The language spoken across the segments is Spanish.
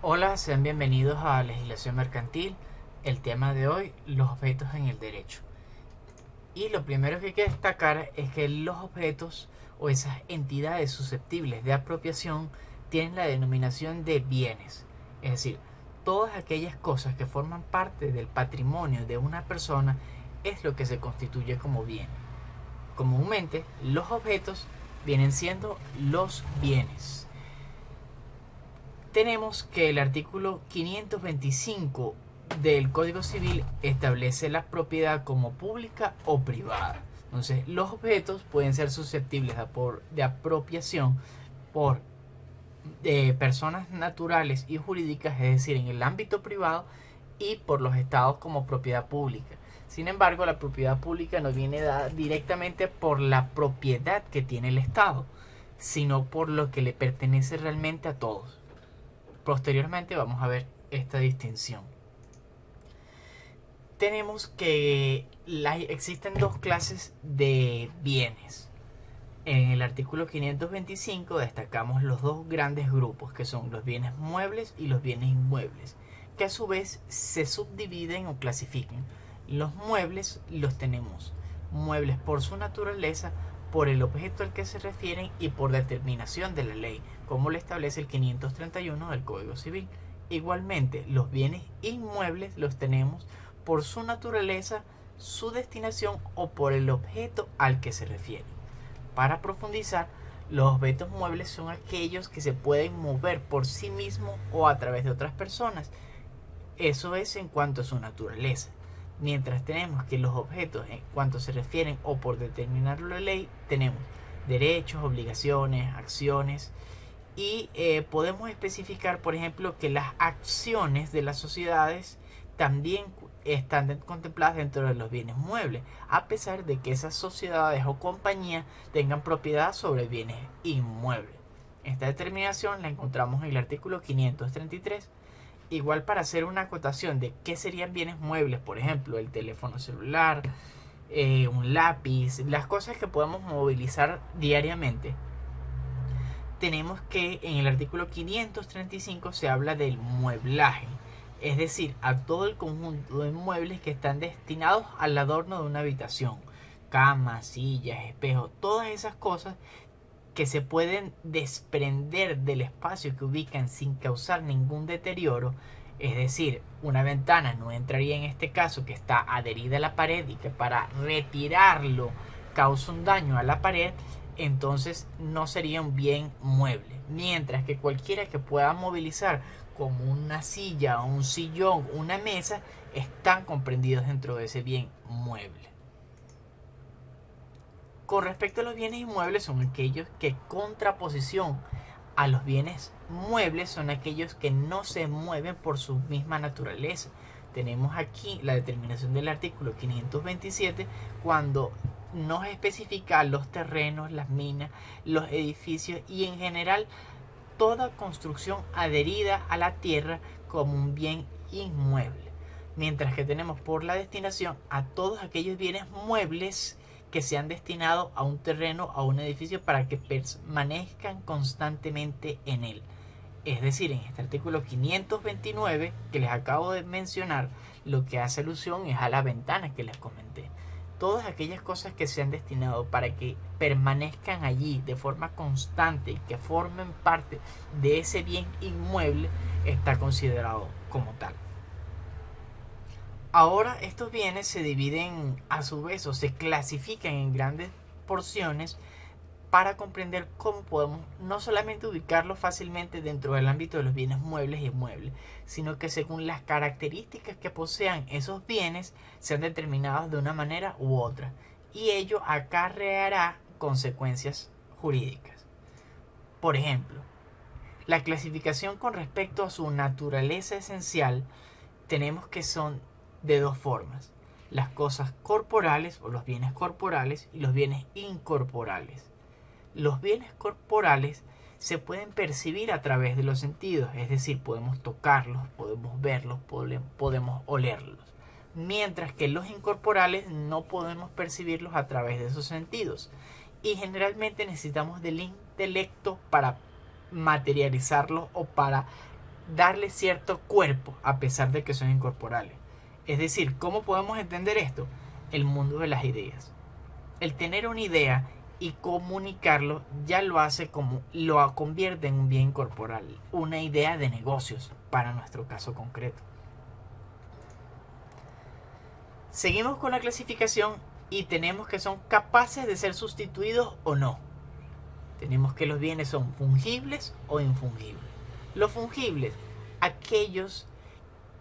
Hola, sean bienvenidos a Legislación Mercantil. El tema de hoy, los objetos en el derecho. Y lo primero que hay que destacar es que los objetos o esas entidades susceptibles de apropiación tienen la denominación de bienes. Es decir, todas aquellas cosas que forman parte del patrimonio de una persona es lo que se constituye como bien. Comúnmente, los objetos vienen siendo los bienes. Tenemos que el artículo 525 del Código Civil establece la propiedad como pública o privada. Entonces, los objetos pueden ser susceptibles de apropiación por personas naturales y jurídicas, es decir, en el ámbito privado, y por los estados como propiedad pública. Sin embargo, la propiedad pública no viene dada directamente por la propiedad que tiene el Estado, sino por lo que le pertenece realmente a todos. Posteriormente vamos a ver esta distinción. Tenemos que existen dos clases de bienes. En el artículo 525 destacamos los dos grandes grupos, que son los bienes muebles y los bienes inmuebles, que a su vez se subdividen o clasifican. Los muebles los tenemos muebles por su naturaleza, por el objeto al que se refieren y por determinación de la ley, como lo establece el 531 del Código Civil. Igualmente, los bienes inmuebles los tenemos por su naturaleza, su destinación o por el objeto al que se refiere. Para profundizar, los objetos muebles son aquellos que se pueden mover por sí mismos o a través de otras personas. Eso es en cuanto a su naturaleza. Mientras tenemos que los objetos, en cuanto se refieren o por determinar la ley, tenemos derechos, obligaciones, acciones, y podemos especificar, por ejemplo, que las acciones de las sociedades también están contempladas dentro de los bienes muebles, a pesar de que esas sociedades o compañías tengan propiedad sobre bienes inmuebles. Esta determinación la encontramos en el artículo 533. Igual, para hacer una acotación de qué serían bienes muebles, por ejemplo, el teléfono celular, un lápiz, las cosas que podemos movilizar diariamente, tenemos que en el artículo 535 se habla del mueblaje, es decir, a todo el conjunto de muebles que están destinados al adorno de una habitación, camas, sillas, espejos, todas esas cosas que se pueden desprender del espacio que ubican sin causar ningún deterioro. Es decir, una ventana no entraría en este caso, que está adherida a la pared y que para retirarlo causa un daño a la pared, entonces no sería un bien mueble. Mientras que cualquiera que pueda movilizar, como una silla, un sillón, una mesa, están comprendidos dentro de ese bien mueble. Con respecto a los bienes inmuebles, son aquellos que, contraposición a los bienes muebles, son aquellos que no se mueven por su misma naturaleza. Tenemos aquí la determinación del artículo 527, cuando nos especifica los terrenos, las minas, los edificios y en general toda construcción adherida a la tierra como un bien inmueble. Mientras que tenemos por la destinación a todos aquellos bienes muebles que se han destinado a un terreno, a un edificio, para que permanezcan constantemente en él. Es decir, en este artículo 529 que les acabo de mencionar, lo que hace alusión es a la ventana que les comenté. Todas aquellas cosas que se han destinado para que permanezcan allí de forma constante y que formen parte de ese bien inmueble, está considerado como tal. Ahora, estos bienes se dividen a su vez o se clasifican en grandes porciones para comprender cómo podemos no solamente ubicarlos fácilmente dentro del ámbito de los bienes muebles y inmuebles, sino que según las características que posean esos bienes sean determinados de una manera u otra, y ello acarreará consecuencias jurídicas. Por ejemplo, la clasificación con respecto a su naturaleza esencial, tenemos que son de dos formas: las cosas corporales o los bienes corporales y los bienes incorporales. Los bienes corporales se pueden percibir a través de los sentidos, es decir, podemos tocarlos, podemos verlos, podemos olerlos. Mientras que los incorporales no podemos percibirlos a través de esos sentidos. Y generalmente necesitamos del intelecto para materializarlos o para darle cierto cuerpo a pesar de que son incorporales. Es decir, ¿cómo podemos entender esto? El mundo de las ideas. El tener una idea y comunicarlo ya lo hace como lo convierte en un bien corporal, una idea de negocios para nuestro caso concreto. Seguimos con la clasificación y tenemos que son capaces de ser sustituidos o no. Tenemos que los bienes son fungibles o infungibles. Los fungibles, aquellos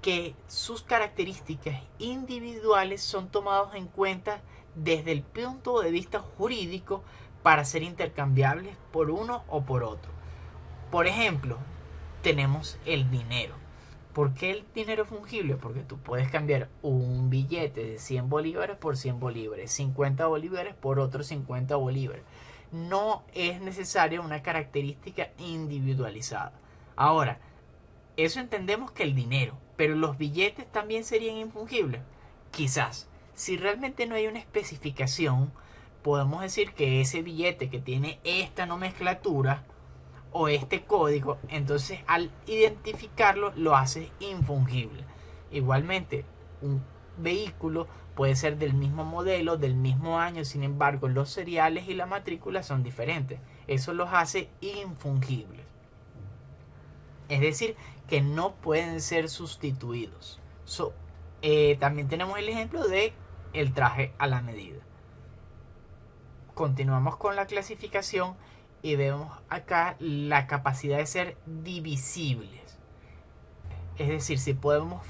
que sus características individuales son tomados en cuenta desde el punto de vista jurídico para ser intercambiables por uno o por otro. Por ejemplo, tenemos el dinero. ¿Por qué el dinero fungible? Porque tú puedes cambiar un billete de 100 bolívares por 100 bolívares, 50 bolívares por otros 50 bolívares. No es necesaria una característica individualizada. Ahora, eso entendemos que el dinero, pero los billetes también serían infungibles. Quizás, si realmente no hay una especificación, podemos decir que ese billete que tiene esta nomenclatura o este código, entonces al identificarlo lo hace infungible. Igualmente, un vehículo puede ser del mismo modelo, del mismo año, sin embargo los seriales y la matrícula son diferentes. Eso los hace infungibles. Es decir, que no pueden ser sustituidos. También tenemos el ejemplo de el traje a la medida. Continuamos con la clasificación y vemos acá la capacidad de ser divisibles. Es decir, si podemos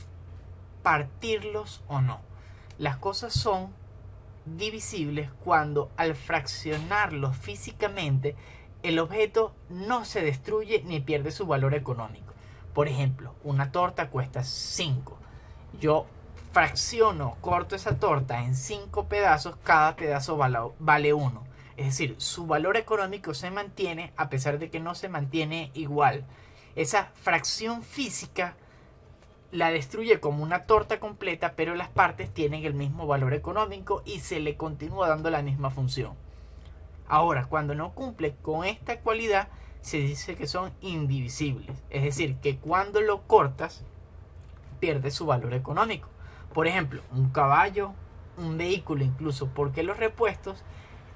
partirlos o no. Las cosas son divisibles cuando al fraccionarlos físicamente el objeto no se destruye ni pierde su valor económico. Por ejemplo, una torta cuesta 5. Yo fracciono, corto esa torta en 5 pedazos, cada pedazo vale 1. Es decir, su valor económico se mantiene a pesar de que no se mantiene igual. Esa fracción física la destruye como una torta completa, pero las partes tienen el mismo valor económico y se le continúa dando la misma función. Ahora, cuando no cumple con esta cualidad, se dice que son indivisibles. Es decir, que cuando lo cortas, pierde su valor económico. Por ejemplo, un caballo, un vehículo incluso, porque los repuestos,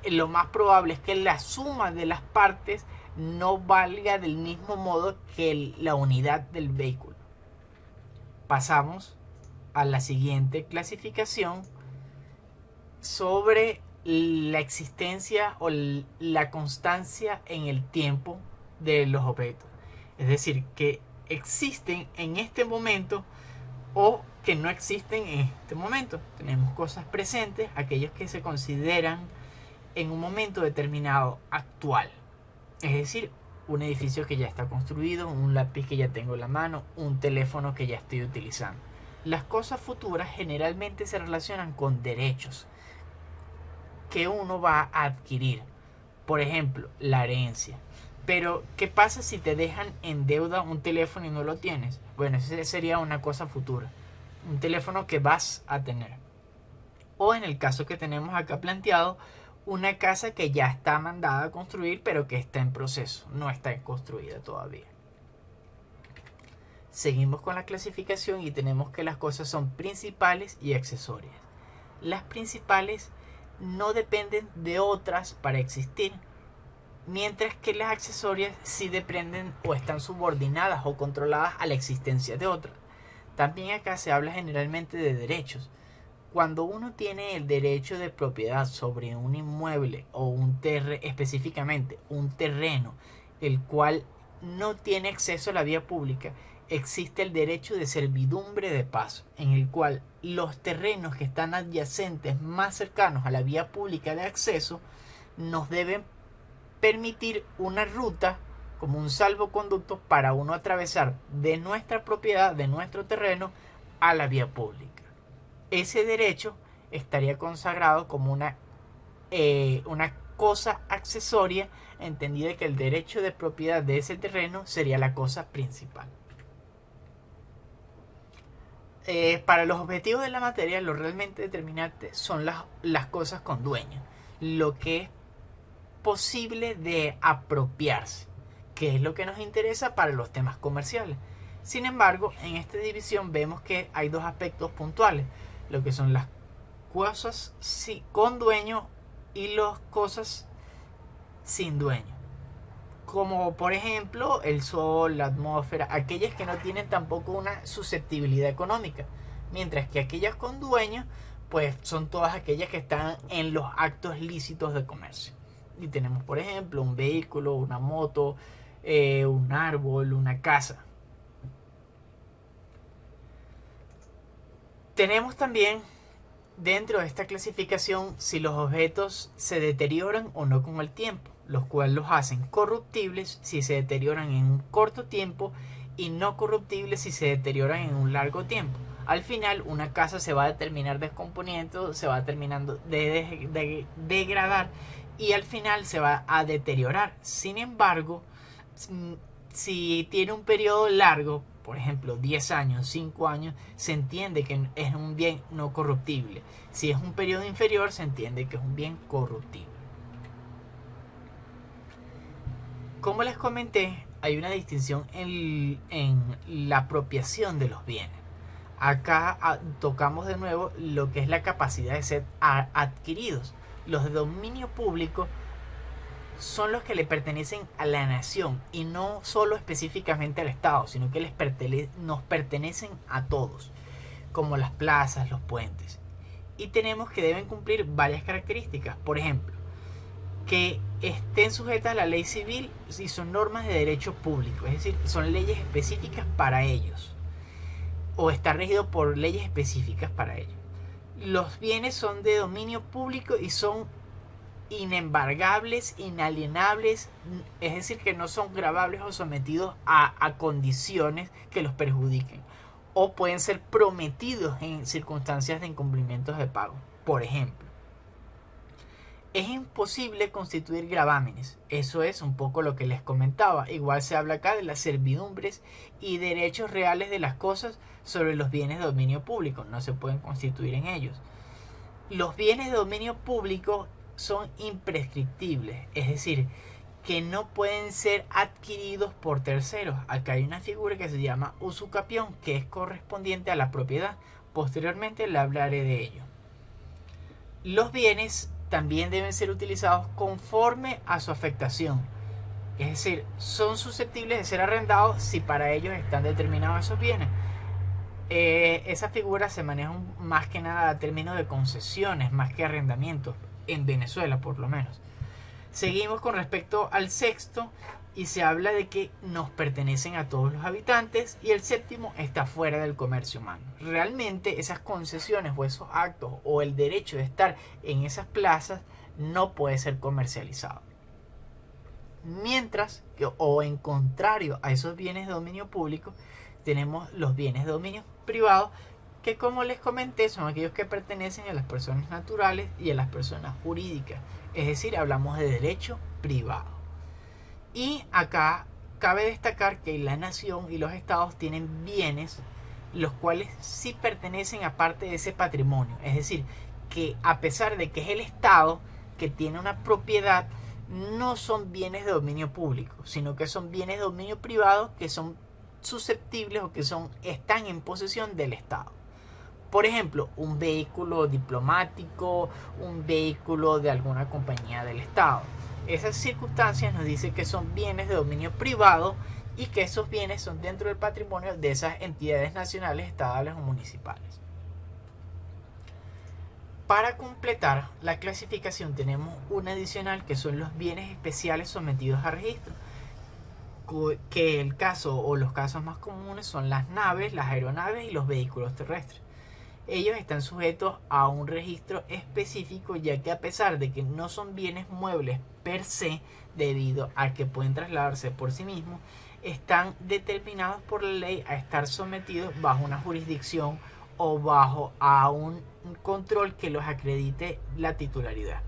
lo más probable es que la suma de las partes no valga del mismo modo que la unidad del vehículo. Pasamos a la siguiente clasificación sobre la existencia o la constancia en el tiempo de los objetos. Es decir, que existen en este momento o que no existen en este momento. Tenemos cosas presentes, aquellos que se consideran en un momento determinado actual. Es decir, un edificio que ya está construido, un lápiz que ya tengo en la mano, un teléfono que ya estoy utilizando. Las cosas futuras generalmente se relacionan con derechos que uno va a adquirir. Por ejemplo, la herencia. Pero, ¿qué pasa si te dejan en deuda un teléfono y no lo tienes? Bueno, esa sería una cosa futura. Un teléfono que vas a tener. O en el caso que tenemos acá planteado, una casa que ya está mandada a construir, pero que está en proceso, no está construida todavía. Seguimos con la clasificación y tenemos que las cosas son principales y accesorias. Las principales no dependen de otras para existir, mientras que las accesorias sí dependen o están subordinadas o controladas a la existencia de otras. También acá se habla generalmente de derechos. Cuando uno tiene el derecho de propiedad sobre un inmueble o específicamente un terreno, el cual no tiene acceso a la vía pública, existe el derecho de servidumbre de paso, en el cual los terrenos que están adyacentes más cercanos a la vía pública de acceso nos deben permitir una ruta como un salvoconducto para uno atravesar de nuestra propiedad, de nuestro terreno, a la vía pública. Ese derecho estaría consagrado como una cosa accesoria, entendida que el derecho de propiedad de ese terreno sería la cosa principal. Para los objetivos de la materia, lo realmente determinante son las cosas con dueño, lo que es posible de apropiarse, que es lo que nos interesa para los temas comerciales. Sin embargo, en esta división vemos que hay dos aspectos puntuales, lo que son las cosas con dueño y las cosas sin dueño. Como por ejemplo el sol, la atmósfera, aquellas que no tienen tampoco una susceptibilidad económica. Mientras que aquellas con dueño, pues son todas aquellas que están en los actos lícitos de comercio. Y tenemos por ejemplo un vehículo, una moto, un árbol, una casa. Tenemos también dentro de esta clasificación si los objetos se deterioran o no con el tiempo, los cuales los hacen corruptibles si se deterioran en un corto tiempo y no corruptibles si se deterioran en un largo tiempo. Al final una casa se va a terminar descomponiendo, se va terminando de degradar y al final se va a deteriorar. Sin embargo, si tiene un periodo largo, por ejemplo 10 años, 5 años, se entiende que es un bien no corruptible. Si es un periodo inferior, se entiende que es un bien corruptible. Como les comenté, hay una distinción en la apropiación de los bienes. Acá tocamos de nuevo lo que es la capacidad de ser adquiridos. Los de dominio público son los que le pertenecen a la nación y no solo específicamente al Estado, sino que nos pertenecen a todos, como las plazas, los puentes. Y tenemos que deben cumplir varias características. Por ejemplo, que estén sujetas a la ley civil y son normas de derecho público, es decir, son leyes específicas para ellos o está regido por leyes específicas para ellos. Los bienes son de dominio público y son inembargables, inalienables, es decir, que no son gravables o sometidos a condiciones que los perjudiquen, o pueden ser prometidos en circunstancias de incumplimientos de pago. Por ejemplo, es imposible constituir gravámenes. Eso es un poco lo que les comentaba. Igual se habla acá de las servidumbres y derechos reales de las cosas sobre los bienes de dominio público. No se pueden constituir en ellos. Los bienes de dominio público son imprescriptibles, es decir, que no pueden ser adquiridos por terceros. Acá hay una figura que se llama usucapión, que es correspondiente a la propiedad. Posteriormente le hablaré de ello. Los bienes también deben ser utilizados conforme a su afectación, es decir, son susceptibles de ser arrendados si para ellos están determinados esos bienes. Esa figura se maneja más que nada a términos de concesiones más que arrendamientos, en Venezuela por lo menos. Seguimos con respecto al sexto y se habla de que nos pertenecen a todos los habitantes, y el séptimo está fuera del comercio humano. Realmente esas concesiones o esos actos o el derecho de estar en esas plazas no puede ser comercializado. Mientras que, o en contrario a esos bienes de dominio público, tenemos los bienes de dominio privado, que como les comenté son aquellos que pertenecen a las personas naturales y a las personas jurídicas, es decir, hablamos de derecho privado. Y acá cabe destacar que la nación y los estados tienen bienes los cuales sí pertenecen a parte de ese patrimonio, es decir, que a pesar de que es el estado que tiene una propiedad, no son bienes de dominio público, sino que son bienes de dominio privado que son susceptibles o que están en posesión del estado. Por ejemplo, un vehículo diplomático, un vehículo de alguna compañía del estado. Esas circunstancias nos dicen que son bienes de dominio privado y que esos bienes son dentro del patrimonio de esas entidades nacionales, estatales o municipales. Para completar la clasificación tenemos un adicional que son los bienes especiales sometidos a registro, que el caso o los casos más comunes son las naves, las aeronaves y los vehículos terrestres. Ellos están sujetos a un registro específico, ya que a pesar de que no son bienes muebles per se, debido a que pueden trasladarse por sí mismos, están determinados por la ley a estar sometidos bajo una jurisdicción o bajo a un control que los acredite la titularidad.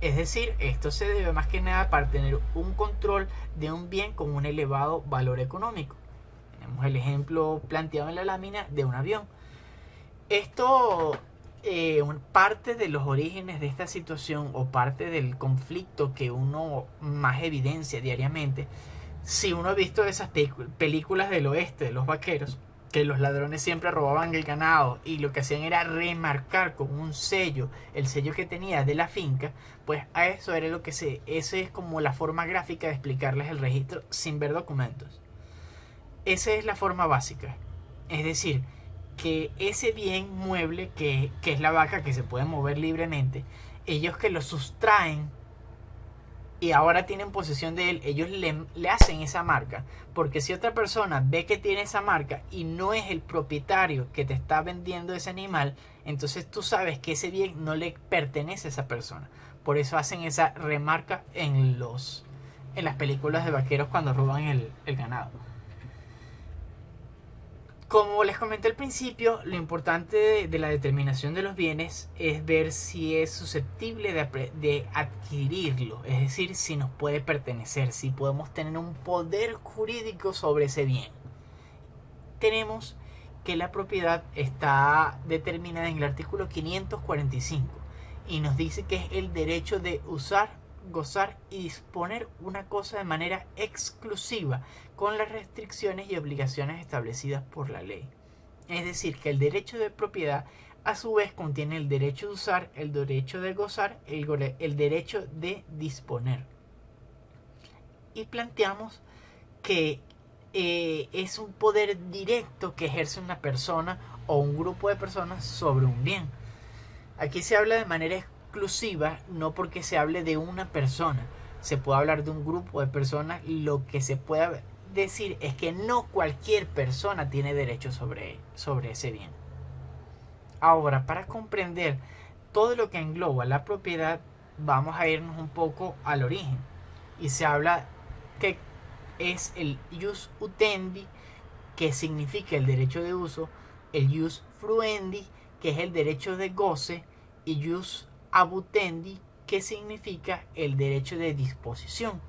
Es decir, esto se debe más que nada para tener un control de un bien con un elevado valor económico. Tenemos el ejemplo planteado en la lámina de un avión. Esto, parte de los orígenes de esta situación o parte del conflicto que uno más evidencia diariamente Si uno ha visto esas películas del oeste, de los vaqueros, que los ladrones siempre robaban el ganado y lo que hacían era remarcar con un sello, el sello que tenía de la finca, pues a eso era lo que eso es como la forma gráfica de explicarles el registro sin ver documentos. Esa es la forma básica. Es decir, que ese bien mueble que es la vaca, que se puede mover libremente, ellos que lo sustraen y ahora tienen posesión de él, ellos le hacen esa marca. Porque si otra persona ve que tiene esa marca y no es el propietario que te está vendiendo ese animal, entonces tú sabes que ese bien no le pertenece a esa persona. Por eso hacen esa remarca en las películas de vaqueros cuando roban el ganado. Como les comenté al principio, lo importante de la determinación de los bienes es ver si es susceptible de adquirirlo, es decir, si nos puede pertenecer, si podemos tener un poder jurídico sobre ese bien. Tenemos que la propiedad está determinada en el artículo 545 y nos dice que es el derecho de usar, gozar y disponer una cosa de manera exclusiva con las restricciones y obligaciones establecidas por la ley. Es decir, que el derecho de propiedad a su vez contiene el derecho de usar, el derecho de gozar, el derecho de disponer. Y planteamos que es un poder directo que ejerce una persona o un grupo de personas sobre un bien. Aquí se habla de manera exclusiva, no porque se hable de una persona. Se puede hablar de un grupo de personas. Lo que se puede decir es que no cualquier persona tiene derecho sobre ese bien. Ahora, para comprender todo lo que engloba la propiedad, vamos a irnos un poco al origen. Y se habla que es el jus utendi, que significa el derecho de uso, el jus fruendi, que es el derecho de goce, y jus abutendi, que significa el derecho de disposición.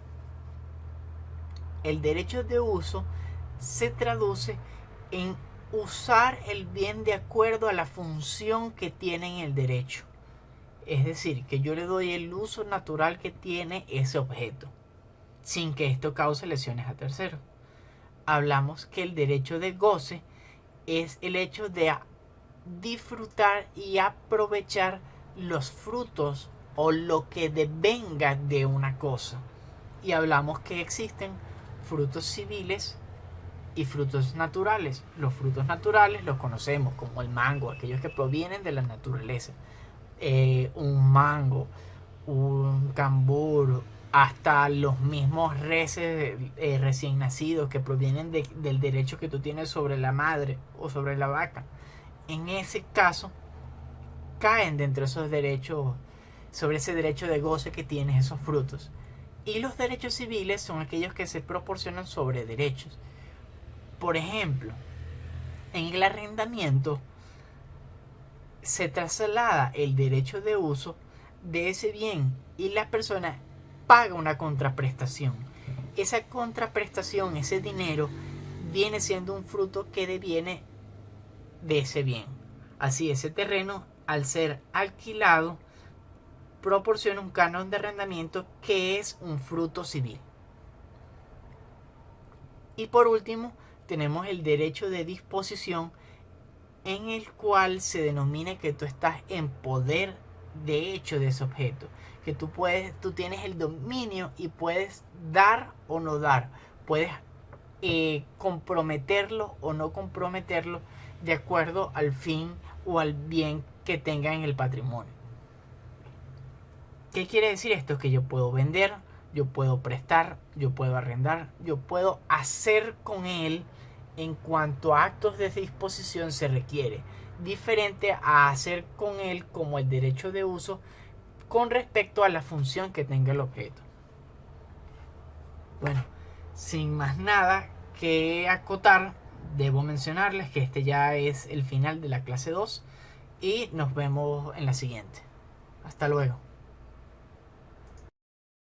El derecho de uso se traduce en usar el bien de acuerdo a la función que tiene en el derecho. Es decir, que yo le doy el uso natural que tiene ese objeto, sin que esto cause lesiones a terceros. Hablamos que el derecho de goce es el hecho de disfrutar y aprovechar los frutos o lo que devenga de una cosa. Y hablamos que existen frutos civiles y frutos naturales. Los frutos naturales los conocemos como el mango, aquellos que provienen de la naturaleza. Un mango, un cambur, hasta los mismos reses recién nacidos que provienen del derecho que tú tienes sobre la madre o sobre la vaca. En ese caso, caen dentro de esos derechos, sobre ese derecho de goce que tienes esos frutos. Y los derechos civiles son aquellos que se proporcionan sobre derechos. Por ejemplo, en el arrendamiento se traslada el derecho de uso de ese bien y la persona paga una contraprestación. Esa contraprestación, ese dinero, viene siendo un fruto que deviene de ese bien. Así, ese terreno, al ser alquilado, proporciona un canon de arrendamiento que es un fruto civil. Y por último, tenemos el derecho de disposición, en el cual se denomina que tú estás en poder de hecho de ese objeto, que tú tienes el dominio y puedes dar o no dar, puedes comprometerlo o no comprometerlo de acuerdo al fin o al bien que tenga en el patrimonio. ¿Qué quiere decir esto? Que yo puedo vender, yo puedo prestar, yo puedo arrendar, yo puedo hacer con él en cuanto a actos de disposición se requiere, diferente a hacer con él como el derecho de uso con respecto a la función que tenga el objeto. Bueno, sin más nada que acotar, debo mencionarles que este ya es el final de la clase 2 y nos vemos en la siguiente. Hasta luego.